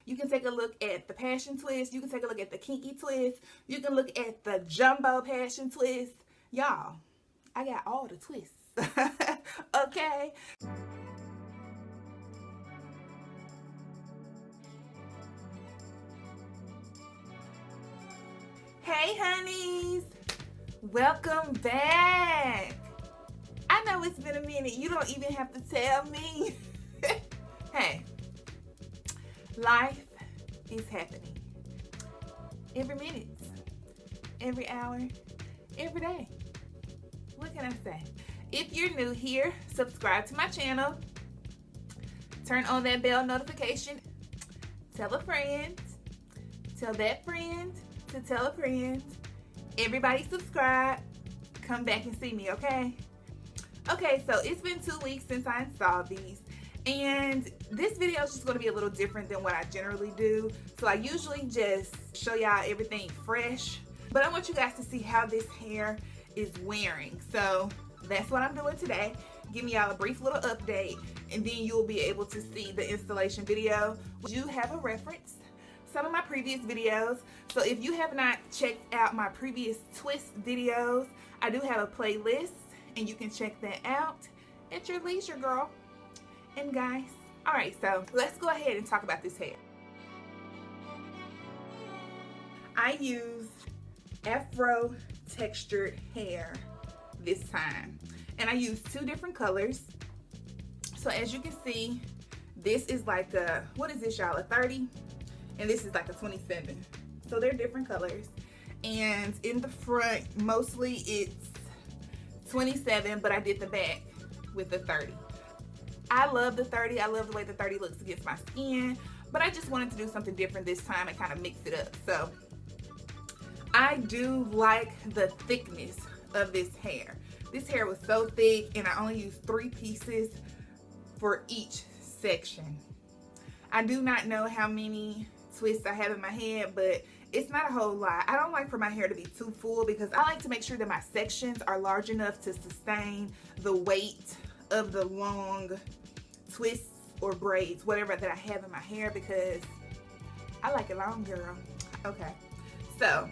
You can take a look at the passion twist. You can take a look at the kinky twist. You can look at the jumbo passion twist. Y'all, I got all the twists. Okay. Hey honeys, welcome back. I know it's been a minute. You don't even have to tell me. Hey, life is happening every minute, every hour, every day. What can I say? If you're new here, subscribe to my channel. Turn on that bell notification. Tell a friend. Tell that friend to tell a friend. Everybody subscribe. Come back and see me, okay? Okay, so it's been 2 weeks since I installed these. And this video is just going to be a little different than what I generally do. So I usually just show y'all everything fresh. But I want you guys to see how this hair is wearing. So that's what I'm doing today. Giving y'all a brief little update. And then you'll be able to see the installation video. You have a reference. Some of my previous videos. So if you have not checked out my previous twist videos, I do have a playlist. And you can check that out at your leisure, girl. And guys, alright, so let's go ahead and talk about this hair. I used Afro textured hair this time. And I used 2 different colors. So as you can see, this is like a, what is this y'all, a 30? And this is like a 27. So they're different colors. And in the front, mostly it's 27, but I did the back with the 30. I love the 30. I love the way the 30 looks against my skin, but I just wanted to do something different this time and kind of mix it up. So I do like the thickness of this hair. This hair was so thick, and I only used 3 pieces for each section. I do not know how many twists I have in my head, but it's not a whole lot. I don't like for my hair to be too full because I like to make sure that my sections are large enough to sustain the weight of the long twists or braids, whatever that I have in my hair, because I like it long, girl. Okay, so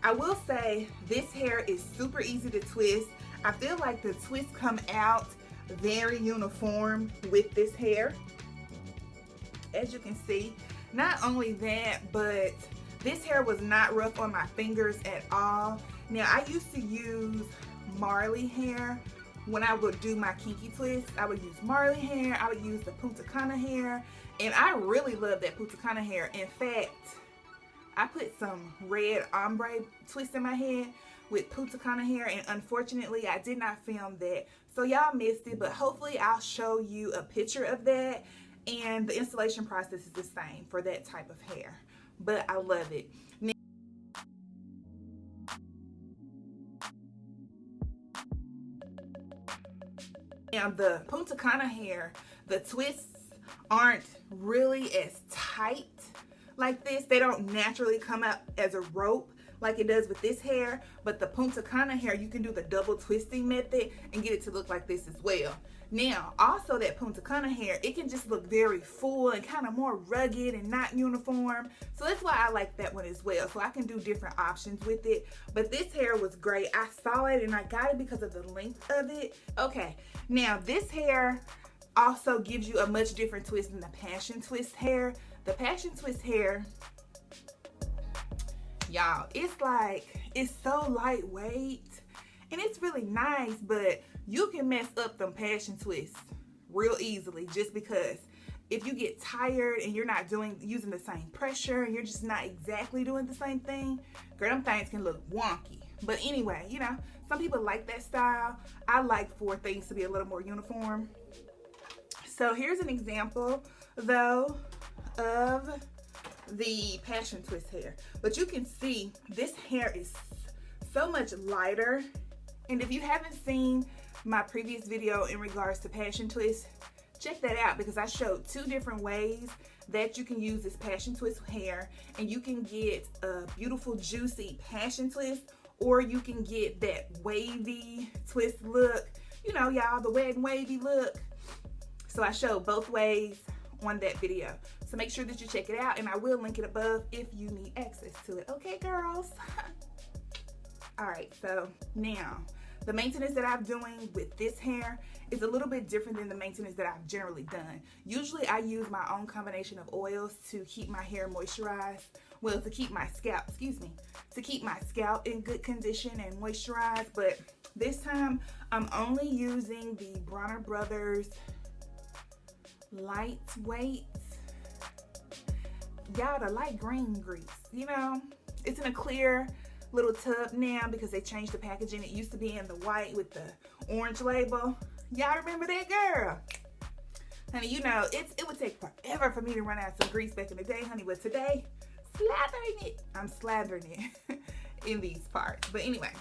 I will say this hair is super easy to twist. I feel like the twists come out very uniform with this hair, as you can see. Not only that, but this hair was not rough on my fingers at all. Now, I used to use Marley hair when I would do my kinky twist. I would use Marley hair, I would use the Punta Cana hair, and I really love that Punta Cana hair. In fact, I put some red ombre twist in my head with Punta Cana hair, and unfortunately, I did not film that. So y'all missed it, but hopefully I'll show you a picture of that, and the installation process is the same for that type of hair. But I love it. Now the Punta Cana hair, the twists aren't really as tight like this. They don't naturally come out as a rope like it does with this hair, but the Punta Cana hair, you can do the double twisting method and get it to look like this as well. Now, also that Punta Cana hair, it can just look very full and kind of more rugged and not uniform. So that's why I like that one as well. So I can do different options with it. But this hair was great. I saw it and I got it because of the length of it. Okay, now this hair also gives you a much different twist than the passion twist hair. The passion twist hair, y'all, it's like, it's so lightweight and it's really nice, but you can mess up them passion twists real easily just because if you get tired and you're not using the same pressure and you're just not exactly doing the same thing, girl, them things can look wonky. But anyway, you know, some people like that style. I like for things to be a little more uniform. So here's an example though of the passion twist hair, but you can see this hair is so much lighter. And if you haven't seen my previous video in regards to passion twist, check that out because I showed 2 different ways that you can use this passion twist hair, and you can get a beautiful juicy passion twist, or you can get that wavy twist look, you know y'all, the wet and wavy look. So I showed both ways on that video. So So make sure that you check it out, and I will link it above if you need access to it. Okay, girls? All right, so now the maintenance that I'm doing with this hair is a little bit different than the maintenance that I've generally done. Usually I use my own combination of oils to keep my hair moisturized. Well, to keep my scalp, to keep my scalp in good condition and moisturized. But this time I'm only using the Bronner Brothers lightweight, y'all, the light green grease. You know, it's in a clear little tub now because they changed the packaging. It used to be in the white with the orange label. Y'all remember that, girl? Honey, you know, it would take forever for me to run out some grease back in the day, honey, but today, I'm slathering it in these parts. But anyway.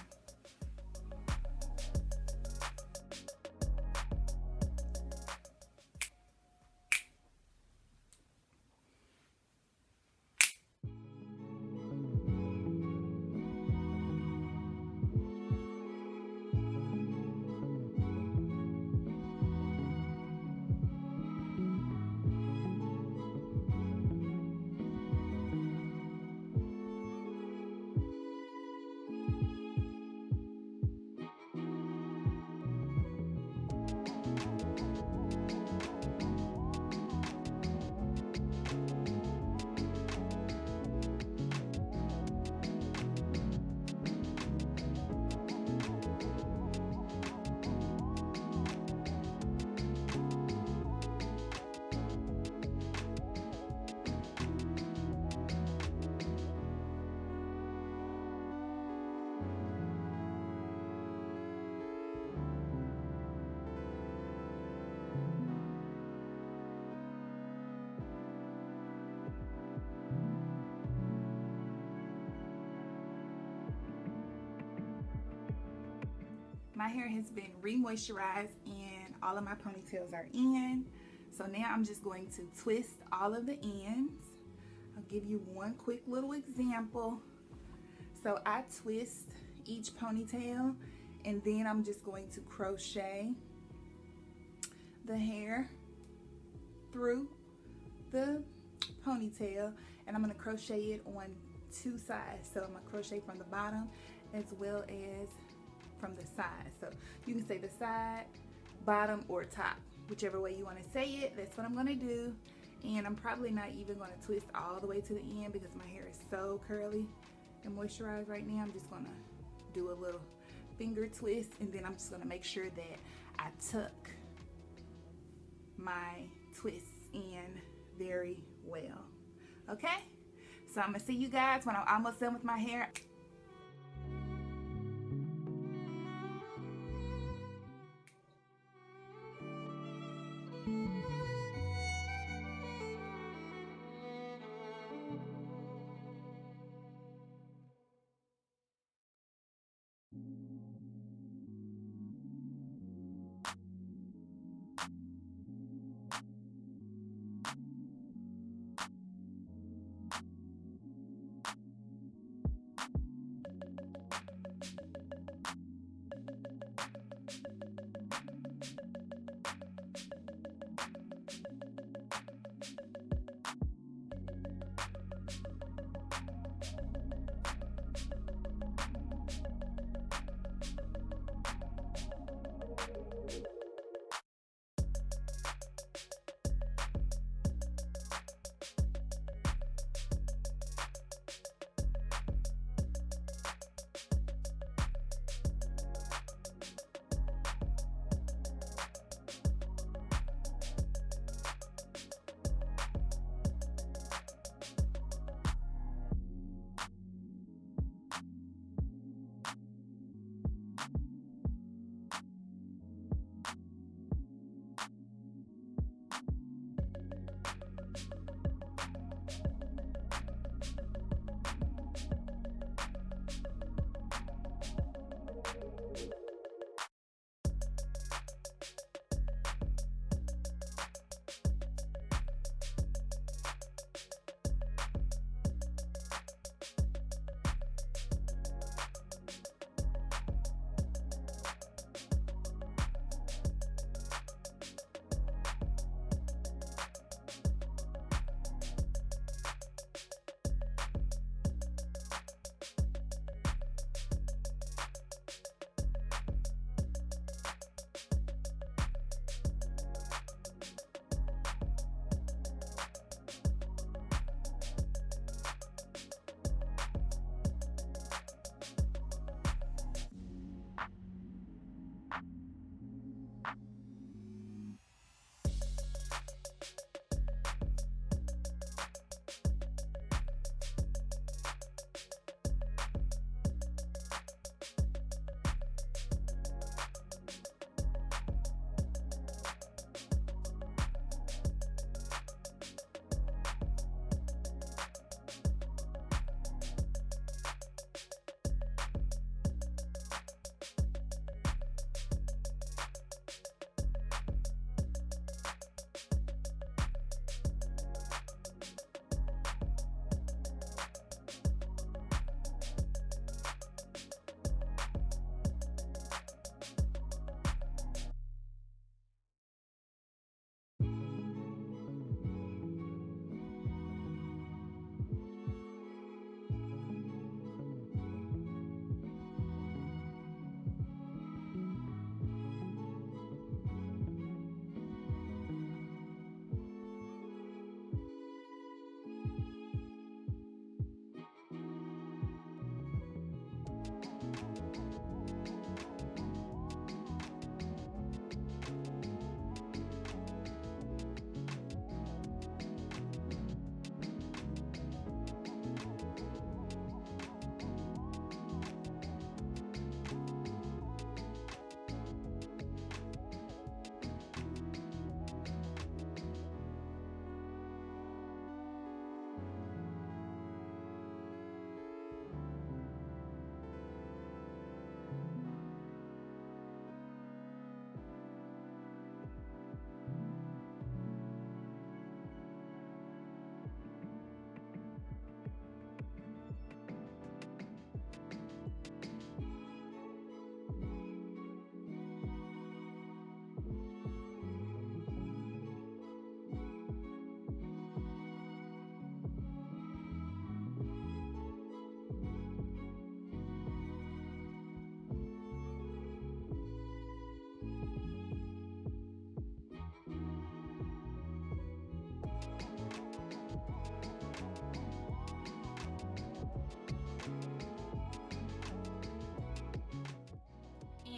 My hair has been re-moisturized and all of my ponytails are in. So now I'm just going to twist all of the ends. I'll give you one quick little example. So I twist each ponytail and then I'm just going to crochet the hair through the ponytail, and I'm going to crochet it on two sides. So I'm going to crochet from the bottom as well as from the side. So you can say the side, bottom, or top, whichever way you want to say it. That's what I'm going to do. And I'm probably not even going to twist all the way to the end because my hair is so curly and moisturized right now. I'm just going to do a little finger twist, and then I'm just going to make sure that I tuck my twists in very well. Okay, so I'm gonna see you guys when I'm almost done with my hair.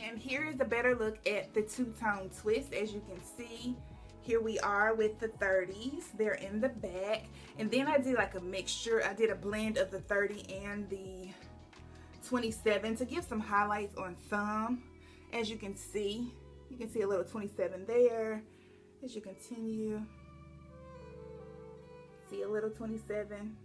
And here is a better look at the two-tone twist. As you can see, here we are with the 30s. They're in the back. And then I did like a mixture. I did a blend of the 30 and the 27 to give some highlights on some. As you can see a little 27 there. As you continue, see a little 27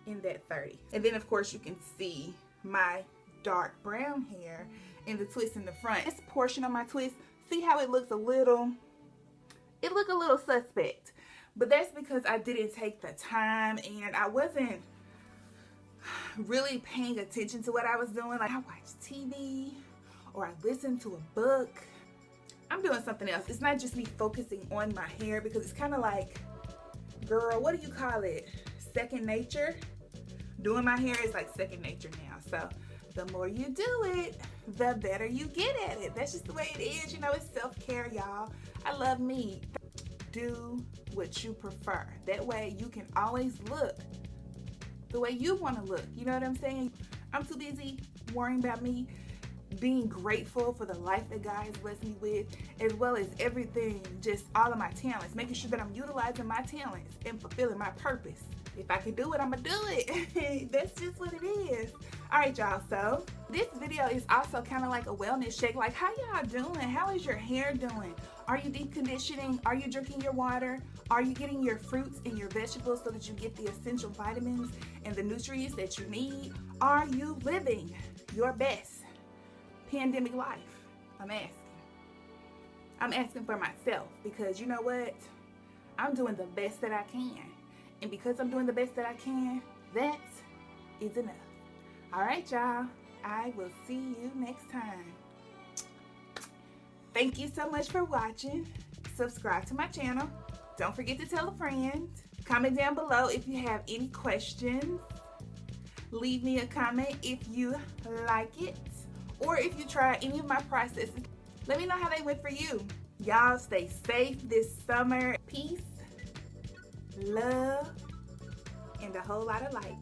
in that 30. And then of course you can see my dark brown hair in the twist in the front. This portion of my twist, see how it looks a little suspect. But that's because I didn't take the time and I wasn't really paying attention to what I was doing. Like I watched TV or I listened to a book. I'm doing something else. It's not just me focusing on my hair because it's kind of like, girl, what do you call it? Second nature? Doing my hair is like second nature now. So the more you do it, the better you get at it. That's just the way it is. You know, it's self-care, y'all. I love me. Do what you prefer. That way you can always look the way you want to look. You know what I'm saying? I'm too busy worrying about me being grateful for the life that God has blessed me with, as well as everything, just all of my talents, making sure that I'm utilizing my talents and fulfilling my purpose. If I can do it, I'm gonna do it. That's just what it is. All right, y'all, so this video is also kind of like a wellness check. Like, how y'all doing? How is your hair doing? Are you deep conditioning? Are you drinking your water? Are you getting your fruits and your vegetables so that you get the essential vitamins and the nutrients that you need? Are you living your best pandemic life? I'm asking for myself, because you know what? I'm doing the best that I can. And because I'm doing the best that I can, that is enough. All right, y'all. I will see you next time. Thank you so much for watching. Subscribe to my channel. Don't forget to tell a friend. Comment down below if you have any questions. Leave me a comment if you like it, or if you try any of my processes. Let me know how they went for you. Y'all stay safe this summer. Peace, love, and a whole lot of light.